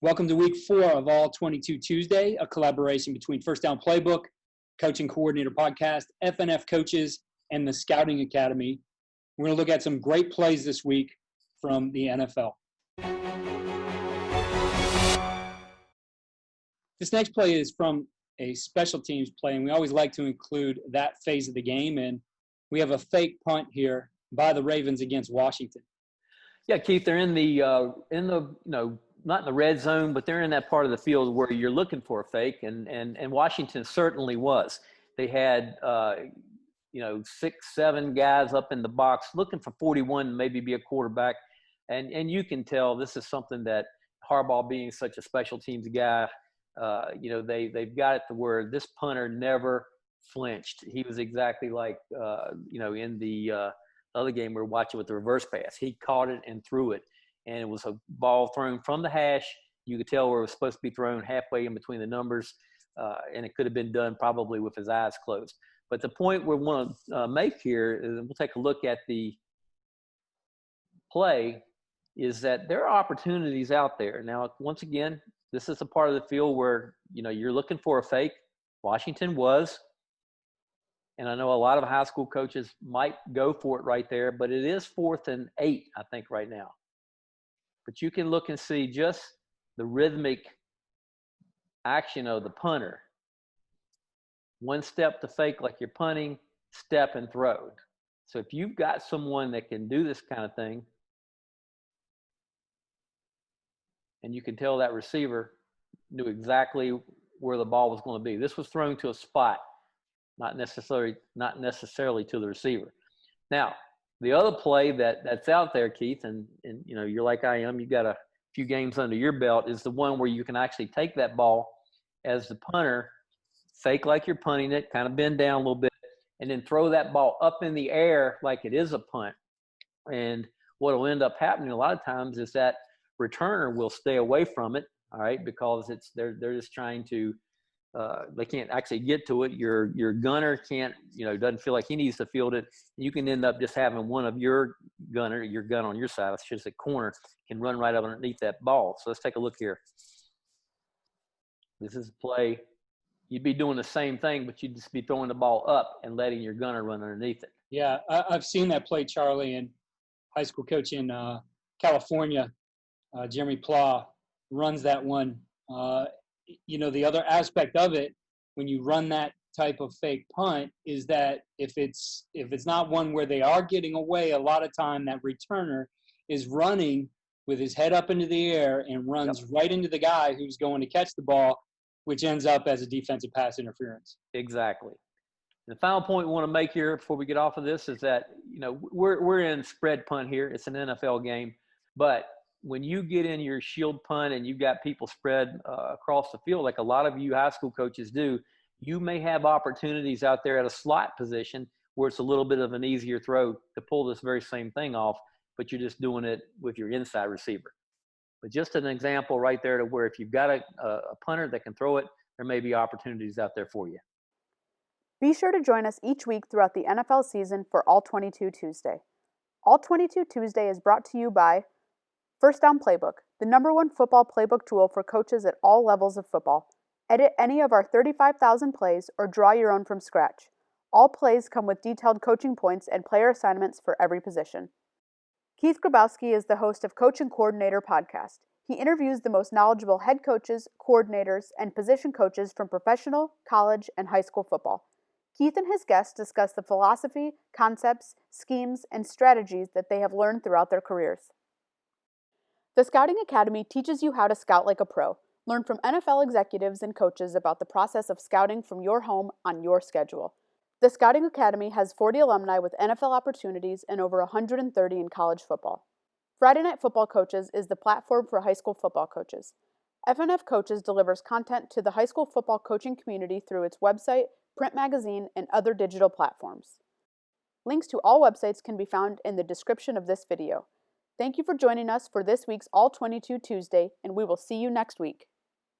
Welcome to week 4 of All 22 Tuesday, a collaboration between FirstDown PlayBook, Coaching Coordinator Podcast, FNF Coaches, and the Scouting Academy. We're going to look at some great plays this week from the NFL. This next play is from a special teams play, and we always like to include that phase of the game. And we have a fake punt here by the Ravens against Washington. Yeah, Keith, they're in the not in the red zone, but they're in that part of the field where you're looking for a fake, and Washington certainly was. They had 6, 7 guys up in the box looking for 41 to maybe be a quarterback, and you can tell this is something that Harbaugh, being such a special teams guy, they've got it to where this punter never flinched. He was exactly like in the other game we were watching with the reverse pass. He caught it and threw it. And it was a ball thrown from the hash. You could tell where it was supposed to be thrown, halfway in between the numbers, and it could have been done probably with his eyes closed. But the point we want to make here is, we'll take a look at the play, is that there are opportunities out there. Now, once again, this is a part of the field where, you're looking for a fake. Washington was. And I know a lot of high school coaches might go for it right there, but it is 4th and 8, I think, right now. But you can look and see just the rhythmic action of the punter. One step to fake like you're punting, step and throw. So if you've got someone that can do this kind of thing, and you can tell that receiver knew exactly where the ball was going to be. This was thrown to a spot, not necessarily to the receiver. Now, the other play that's out there, Keith, and you're like I am, you've got a few games under your belt, is the one where you can actually take that ball as the punter, fake like you're punting it, kind of bend down a little bit, and then throw that ball up in the air like it is a punt. And what will end up happening a lot of times is that returner will stay away from it, all right, because they're just trying to they can't actually get to it. Your gunner can't, doesn't feel like he needs to field it. You can end up just having one of your gun on your side, I should say corner, can run right up underneath that ball. So let's take a look here. This is a play. You'd be doing the same thing, but you'd just be throwing the ball up and letting your gunner run underneath it. Yeah, I've seen that play, Charlie, and high school coach in California, Jeremy Plah, runs that one. The other aspect of it, when you run that type of fake punt, is that if it's not one where they are getting away, a lot of time that returner is running with his head up into the air and runs right into the guy who's going to catch the ball, which ends up as a defensive pass interference. Exactly. The final point we want to make here before we get off of this is that, we're in spread punt here. It's an NFL game, but when you get in your shield punt and you've got people spread across the field, like a lot of you high school coaches do, you may have opportunities out there at a slot position where it's a little bit of an easier throw to pull this very same thing off, but you're just doing it with your inside receiver. But just an example right there to where if you've got a punter that can throw it, there may be opportunities out there for you. Be sure to join us each week throughout the NFL season for All 22 Tuesday. All 22 Tuesday is brought to you by FirstDown PlayBook, the #1 football playbook tool for coaches at all levels of football. Edit any of our 35,000 plays or draw your own from scratch. All plays come with detailed coaching points and player assignments for every position. Keith Grabowski is the host of Coaching Coordinator Podcast. He interviews the most knowledgeable head coaches, coordinators, and position coaches from professional, college, and high school football. Keith and his guests discuss the philosophy, concepts, schemes, and strategies that they have learned throughout their careers. The Scouting Academy teaches you how to scout like a pro. Learn from NFL executives and coaches about the process of scouting from your home on your schedule. The Scouting Academy has 40 alumni with NFL opportunities and over 130 in college football. Friday Night Football Coaches is the platform for high school football coaches. FNF Coaches delivers content to the high school football coaching community through its website, print magazine, and other digital platforms. Links to all websites can be found in the description of this video. Thank you for joining us for this week's All 22 Tuesday, and we will see you next week.